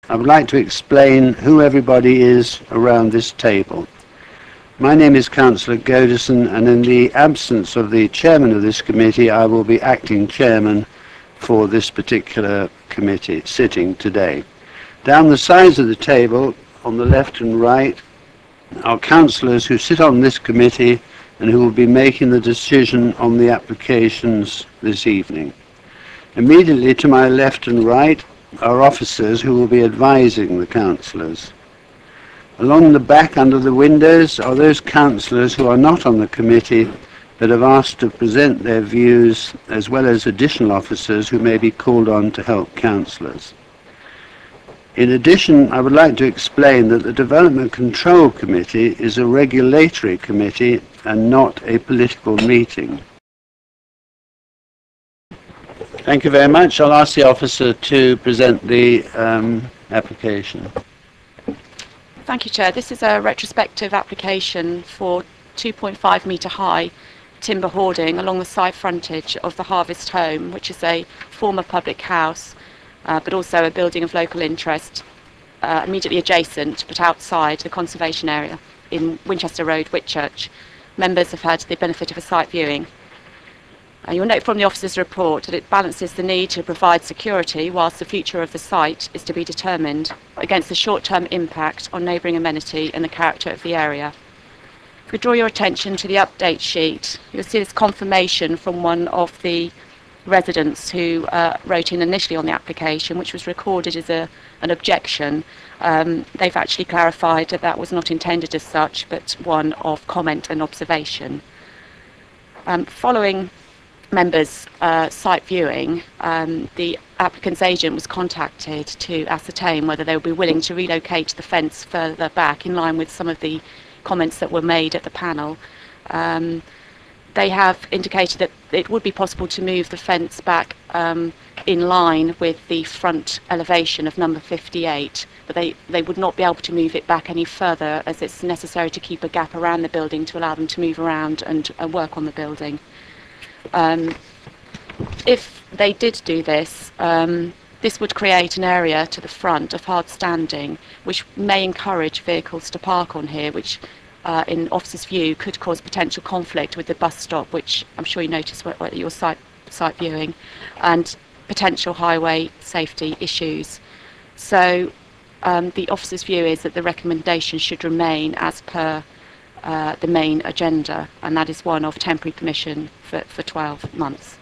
I would like to explain who everybody is around this table. My name is Councillor Godison, and in the absence of the chairman of this committee, I will be acting chairman for this particular committee sitting today. Down the sides of the table, on the left and right, are councillors who sit on this committee and who will be making the decision on the applications this evening. Immediately to my left and right are officers who will be advising the councillors. Along the back under the windows are those councillors who are not on the committee but have asked to present their views, as well as additional officers who may be called on to help councillors. In addition, I would like to explain that the Development Control Committee is a regulatory committee and not a political meeting. Thank you very much. I'll ask the officer to present the application. Thank you, Chair. This is a retrospective application for 2.5 metre high timber hoarding along the side frontage of the Harvest Home, which is a former public house, but also a building of local interest immediately adjacent but outside the conservation area in Winchester Road, Whitchurch. Members have had the benefit of a site viewing. You'll note from the officer's report that it balances the need to provide security whilst the future of the site is to be determined against the short-term impact on neighbouring amenity and the character of the area. If we draw your attention to the update sheet, you'll see this confirmation from one of the residents who wrote in initially on the application, which was recorded as an objection. They've actually clarified that that was not intended as such, but one of comment and observation. Following members' site viewing, the applicant's agent was contacted to ascertain whether they would be willing to relocate the fence further back in line with some of the comments that were made at the panel. They have indicated that it would be possible to move the fence back in line with the front elevation of number 58, but they would not be able to move it back any further, as it's necessary to keep a gap around the building to allow them to move around and work on the building. If they did do this, this would create an area to the front of hard standing, which may encourage vehicles to park on here, which in officer's view could cause potential conflict with the bus stop, which I'm sure you noticed at your site viewing, and potential highway safety issues. So the officer's view is that the recommendation should remain as per the main agenda, and that is one of temporary permission for 12 months.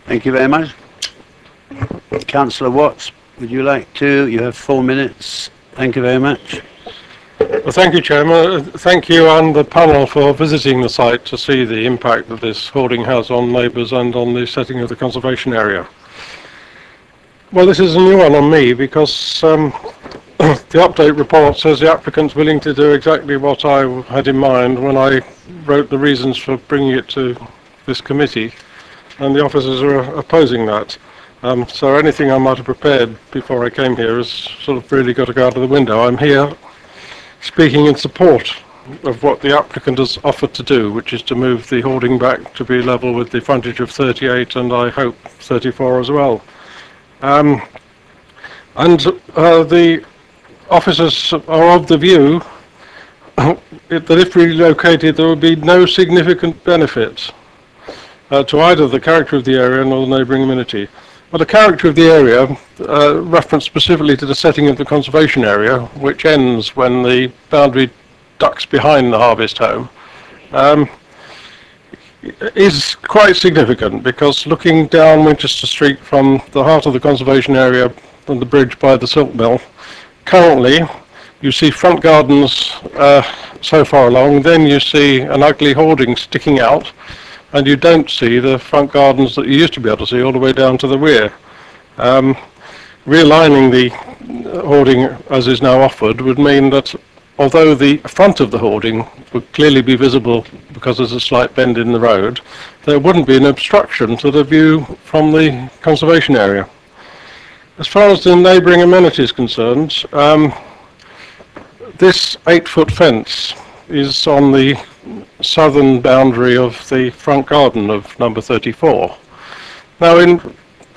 Thank you very much. Councillor Watts, would you like to? You have 4 minutes. Thank you very much. Well, thank you, Chairman. Thank you and the panel for visiting the site to see the impact that this hoarding has on neighbours and on the setting of the conservation area. Well, this is a new one on me because the update report says the applicant's willing to do exactly what I had in mind when I wrote the reasons for bringing it to this committee, and the officers are opposing that. So anything I might have prepared before I came here has sort of really got to go out of the window. I'm here speaking in support of what the applicant has offered to do, which is to move the hoarding back to be level with the frontage of 38 and I hope 34 as well. The officers are of the view that if relocated there would be no significant benefit to either the character of the area nor the neighbouring amenity. Well, the character of the area, reference specifically to the setting of the conservation area, which ends when the boundary ducks behind the Harvest Home, is quite significant, because looking down Winchester Street from the heart of the conservation area and the bridge by the silk mill, currently you see front gardens so far along, then you see an ugly hoarding sticking out, and you don't see the front gardens that you used to be able to see all the way down to the rear. Realigning the hoarding as is now offered would mean that although the front of the hoarding would clearly be visible because there's a slight bend in the road, there wouldn't be an obstruction to the view from the conservation area. As far as the neighbouring amenities is concerned, this 8-foot fence is on the southern boundary of the front garden of number 34. Now, in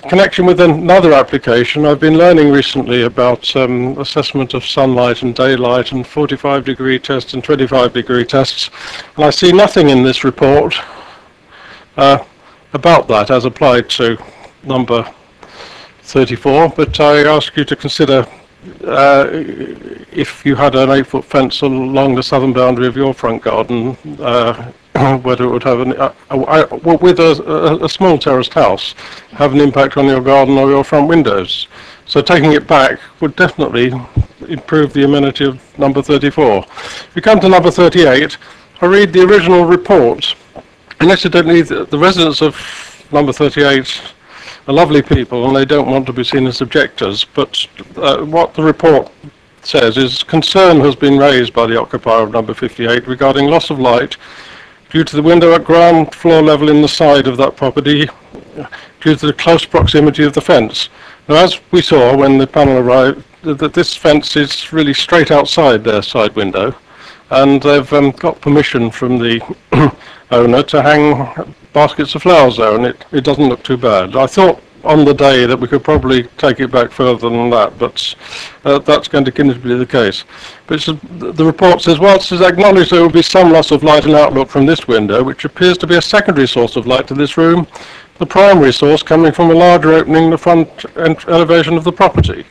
connection with another application, I've been learning recently about assessment of sunlight and daylight and 45-degree tests and 25-degree tests, and I see nothing in this report about that as applied to number 34, but I ask you to consider if you had an 8-foot fence along the southern boundary of your front garden, whether it would have with a small terraced house, have an impact on your garden or your front windows. So taking it back would definitely improve the amenity of number 34. If you come to number 38, I read the original report, and incidentally the residents of number 38 are lovely people and they don't want to be seen as objectors, but what the report says is concern has been raised by the occupier of number 58 regarding loss of light due to the window at ground floor level in the side of that property due to the close proximity of the fence. Now, as we saw when the panel arrived, that this fence is really straight outside their side window, and they've got permission from the owner to hang baskets of flowers there, and it doesn't look too bad. I thought on the day that we could probably take it back further than that, but that's going to continue to be the case. But the report says, whilst it is acknowledged there will be some loss of light and outlook from this window, which appears to be a secondary source of light to this room, the primary source coming from a larger opening in the front elevation of the property.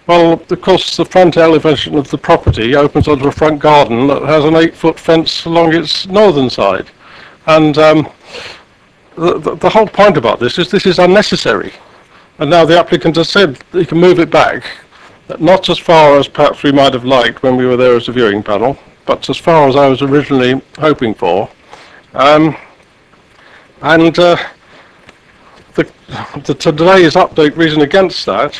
Well, of course, the front elevation of the property opens onto a front garden that has an 8-foot fence along its northern side. And the whole point about this is unnecessary. And now the applicant has said that he can move it back, not as far as perhaps we might have liked when we were there as a viewing panel, but as far as I was originally hoping for. Today's update reason against that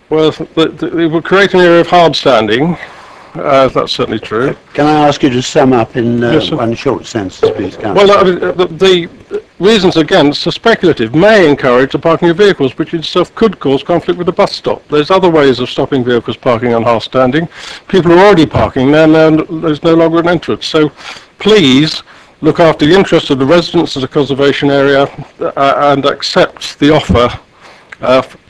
was that it would create an area of hard standing. That's certainly true. Can I ask you to sum up in one short sentence, please, Councillor? Well, the reasons against are speculative. May encourage the parking of vehicles, which itself could cause conflict with the bus stop. There's other ways of stopping vehicles parking on hard standing. People are already parking there, and there's no longer an entrance. So please look after the interests of the residents of the conservation area and accept the offer.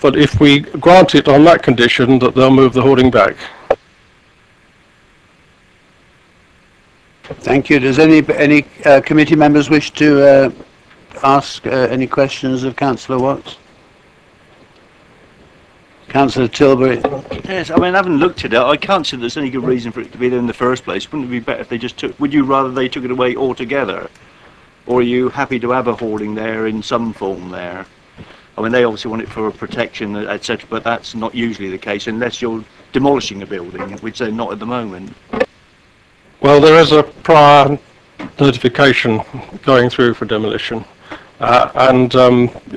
But if we grant it on that condition, that they'll move the hoarding back. Thank you. Does any committee members wish to ask any questions of Councillor Watts? Councillor Tilbury. Yes, I mean, I haven't looked at it. I can't see there's any good reason for it to be there in the first place. Wouldn't it be better if they just took... Would you rather they took it away altogether? Or are you happy to have a hoarding there in some form there? I mean, they obviously want it for protection, etc., but that's not usually the case unless you're demolishing a building, which they're not at the moment. Well, there is a prior notification going through for demolition, and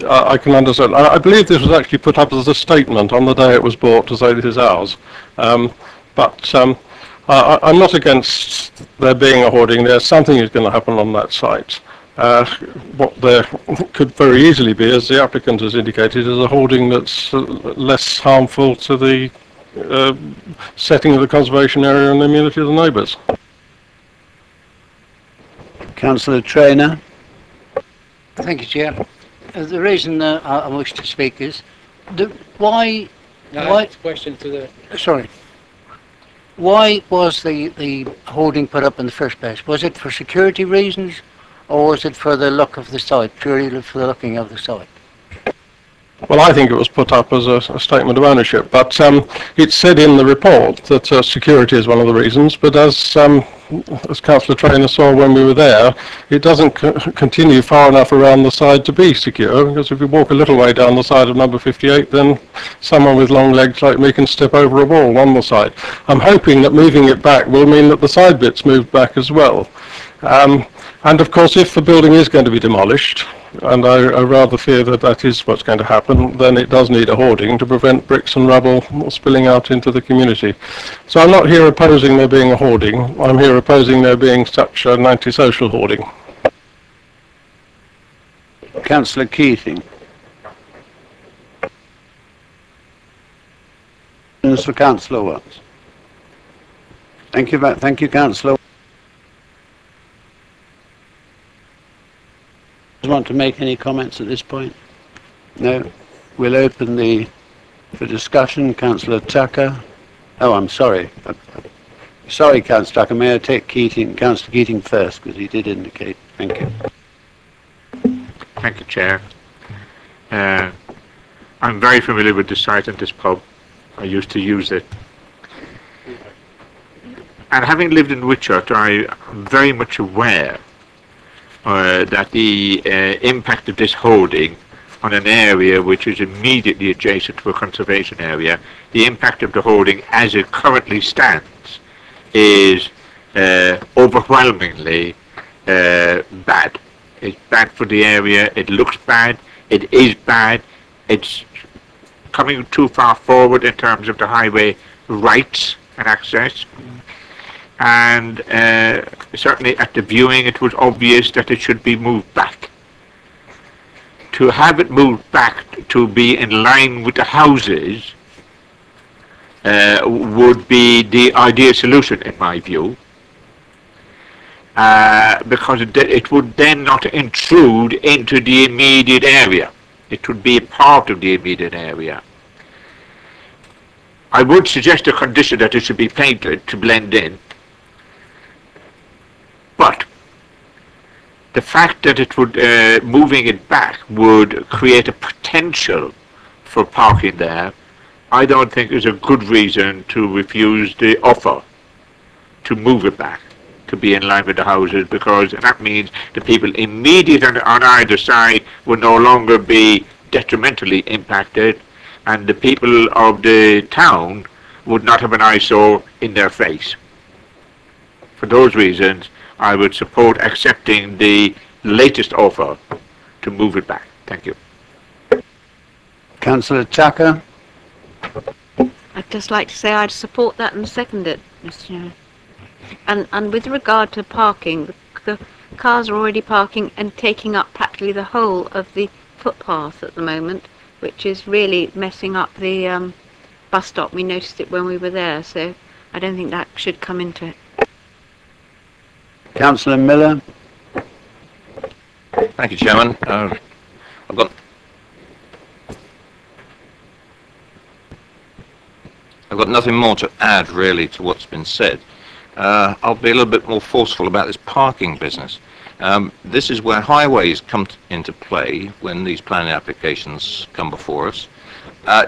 I can understand. I believe this was actually put up as a statement on the day it was bought to say this is ours. But I'm not against there being a hoarding there. Something is going to happen on that site. What there could very easily be, as the applicant has indicated, is a hoarding that's less harmful to the setting of the conservation area and the immunity of the neighbours. Councillor Traynor. Thank you, Chair. The reason I wish to speak is why question to the... Sorry. Why was the hoarding put up in the first place? Was it for security reasons, or was it for the look of the site, purely for the looking of the site? Well, I think it was put up as a statement of ownership, but it said in the report that security is one of the reasons, but as Councillor Traynor saw when we were there, it doesn't continue far enough around the side to be secure, because if you walk a little way down the side of number 58, then someone with long legs like me can step over a wall on the side. I'm hoping that moving it back will mean that the side bits move back as well. And of course, if the building is going to be demolished, and I rather fear that that is what's going to happen, then it does need a hoarding to prevent bricks and rubble spilling out into the community. So I'm not here opposing there being a hoarding. I'm here opposing there being such an antisocial hoarding. Councillor Keating. For Councillor Watts. Thank you, Councillor. Want to make any comments at this point? No? we'll open for discussion. Councillor Tucker. Oh, I'm sorry. Sorry, Councillor Tucker. May I take Councillor Keating first, because he did indicate. Thank you. Thank you, Chair. I'm very familiar with this site and this pub. I used to use it. And having lived in Whitchurch, I'm very much aware that the impact of this hoarding on an area which is immediately adjacent to a conservation area, the impact of the hoarding as it currently stands is overwhelmingly bad. It's bad for the area, it looks bad, it is bad, it's coming too far forward in terms of the highway rights and access. And certainly at the viewing it was obvious that it should be moved back. To have it moved back to be in line with the houses would be the ideal solution in my view, because it would then not intrude into the immediate area. It would be a part of the immediate area. I would suggest a condition that it should be painted to blend in, but the fact that it would, moving it back would create a potential for parking there, I don't think is a good reason to refuse the offer to move it back to be in line with the houses, because that means the people immediate on either side will no longer be detrimentally impacted, and the people of the town would not have an eyesore in their face. For those reasons, I would support accepting the latest offer to move it back. Thank you. Councillor Tucker. I'd just like to say I'd support that and second it, Mr. Chairman. And with regard to parking, the cars are already parking and taking up practically the whole of the footpath at the moment, which is really messing up the bus stop. We noticed it when we were there, so I don't think that should come into it. Councillor Miller. Thank you, Chairman. I've got nothing more to add really to what's been said. I'll be a little bit more forceful about this parking business. This is where highways come into play when these planning applications come before us.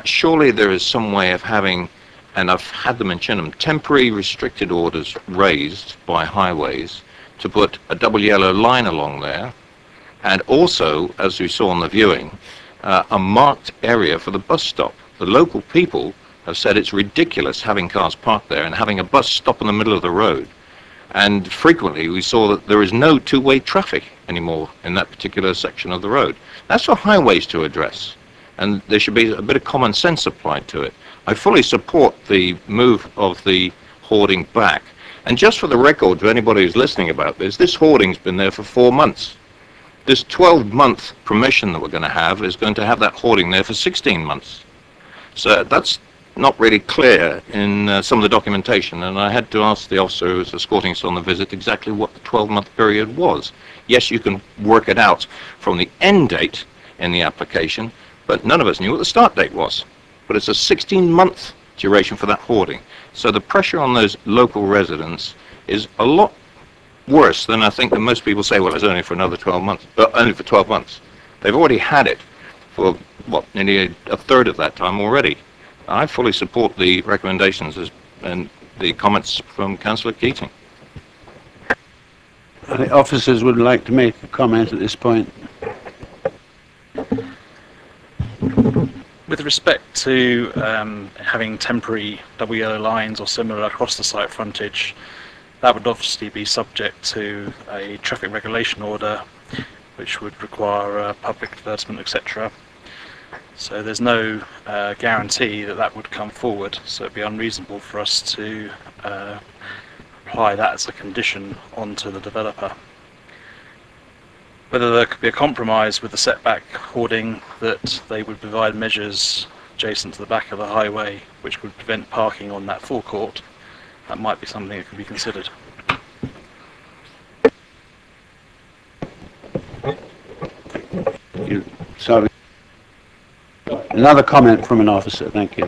Surely there is some way of having, and I've had them in Chinham, temporary restricted orders raised by highways to put a double yellow line along there, and also, as we saw on the viewing, a marked area for the bus stop. The local people have said it's ridiculous having cars parked there and having a bus stop in the middle of the road. And frequently we saw that there is no two-way traffic anymore in that particular section of the road. That's for highways to address, and there should be a bit of common sense applied to it. I fully support the move of the hoarding back. And just for the record, to anybody who's listening about this hoarding's been there for 4 months. This 12-month permission that we're going to have is going to have that hoarding there for 16 months. So that's not really clear in some of the documentation, and I had to ask the officer who was escorting us on the visit exactly what the 12-month period was. Yes, you can work it out from the end date in the application, but none of us knew what the start date was. But it's a 16-month duration for that hoarding. So the pressure on those local residents is a lot worse than I think that most people say, well, it's only for another 12 months, only for 12 months. They've already had it for, what, nearly a third of that time already. I fully support the recommendations and the comments from Councillor Keating. I think officers would like to make a comment at this point. With respect to having temporary double yellow lines or similar across the site frontage, that would obviously be subject to a traffic regulation order, which would require public advertisement, etc. So there's no guarantee that that would come forward, so it'd be unreasonable for us to apply that as a condition onto the developer. Whether there could be a compromise with the setback hoarding that they would provide measures adjacent to the back of the highway which would prevent parking on that forecourt, that might be something that could be considered. Sorry. Another comment from an officer, thank you.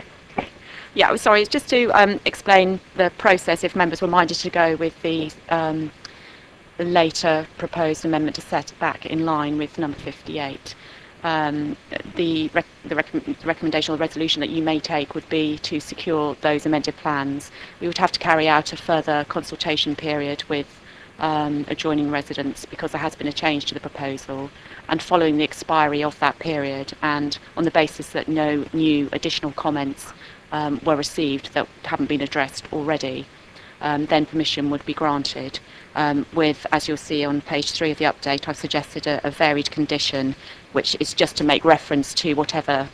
Yeah, sorry, it's just to explain the process if members were minded to go with the later proposed amendment to set back in line with number 58. The recommendation or resolution that you may take would be to secure those amended plans. We would have to carry out a further consultation period with adjoining residents because there has been a change to the proposal, and following the expiry of that period and on the basis that no new additional comments were received that haven't been addressed already, then permission would be granted. With, as you'll see on page 3 of the update, I've suggested a varied condition, which is just to make reference to whatever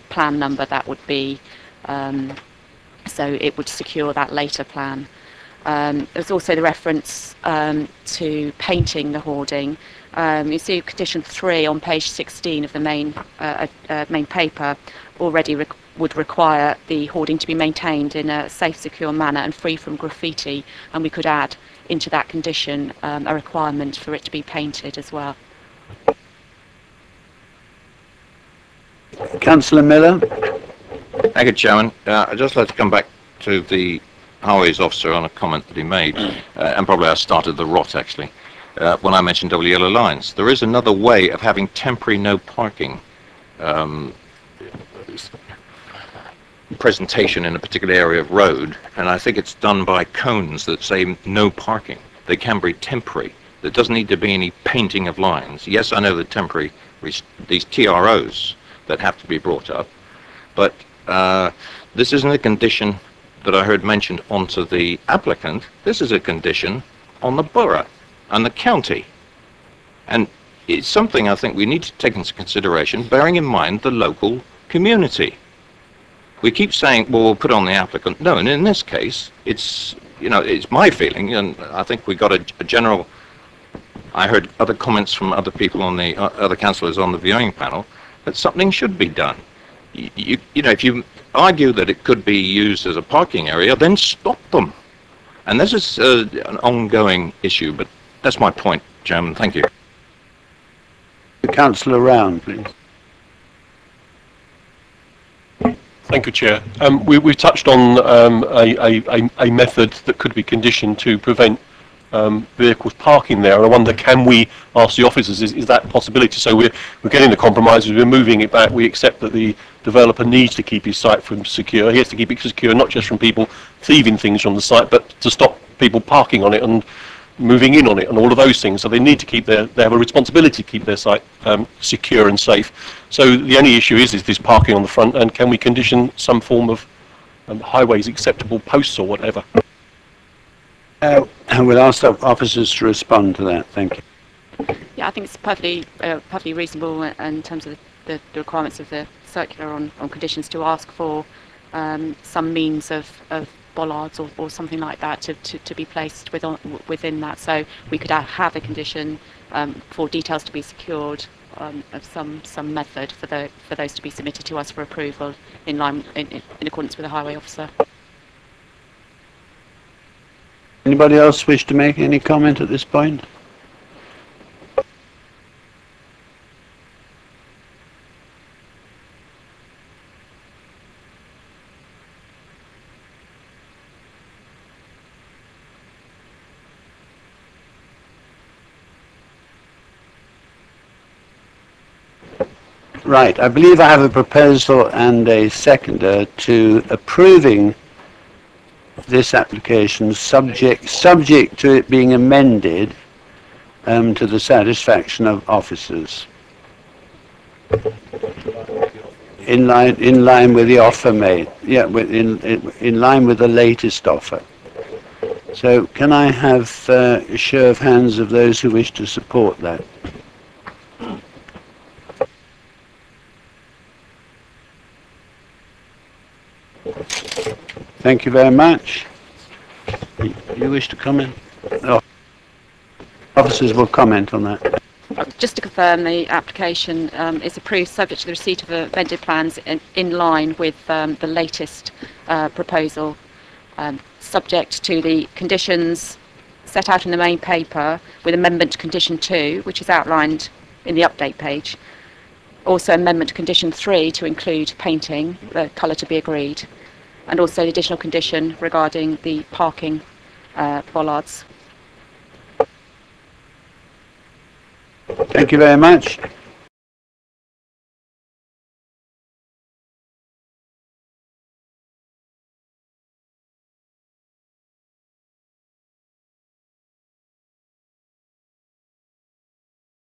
plan number that would be, so it would secure that later plan. There's also the reference to painting the hoarding. You see condition 3 on page 16 of the main paper already would require the hoarding to be maintained in a safe, secure manner and free from graffiti, and we could add into that condition a requirement for it to be painted as well. Councillor Miller. Thank you, Chairman. I'd just like to come back to the highways officer on a comment that he made, and probably I started the rot actually, when I mentioned double yellow lines. There is another way of having temporary no parking presentation in a particular area of road, and I think it's done by cones that say no parking. They can be temporary. There doesn't need to be any painting of lines. Yes, I know the temporary, these TROs that have to be brought up, but this isn't a condition that I heard mentioned onto the applicant. This is a condition on the borough and the county, and it's something I think we need to take into consideration, bearing in mind the local community. We keep saying, well, we'll put on the applicant. No, and in this case, it's, you know, it's my feeling, and I think we got a general, I heard other comments from other people on the, other councillors on the viewing panel, that something should be done. You know, if you argue that it could be used as a parking area, then stop them. And this is an ongoing issue, but that's my point, Chairman. Thank you. Councillor Round, please. Thank you, Chair. We've touched on a method that could be conditioned to prevent vehicles parking there, and I wonder, can we ask the officers, is that a possibility? So we're getting the compromises, we're moving it back, we accept that the developer needs to keep his site secure. He has to keep it secure not just from people thieving things from the site, but to stop people parking on it and moving in on it and all of those things. So they need to keep they have a responsibility to keep their site secure and safe. So the only issue is this parking on the front, and can we condition some form of highways acceptable posts or whatever? And we'll ask the officers to respond to that. Thank you. Yeah, I think it's perfectly reasonable in terms of the requirements of the circular on conditions to ask for some means of bollards or something like that to be placed within that. So we could have a condition for details to be secured of some method for those to be submitted to us for approval in accordance with the highway officer. Anybody else wish to make any comment at this point? Right, I believe I have a proposal and a seconder to approving this application subject to it being amended to the satisfaction of officers. In line with the offer made. Yeah, in line with the latest offer. So can I have a show of hands of those who wish to support that? Thank you very much. You wish to comment? Oh. Officers will comment on that. Just to confirm, the application is approved subject to the receipt of amended plans in line with the latest proposal, subject to the conditions set out in the main paper with amendment to condition 2, which is outlined in the update page, Also amendment to condition 3 to include painting, the colour to be agreed, and also the additional condition regarding the parking bollards. Thank you very much.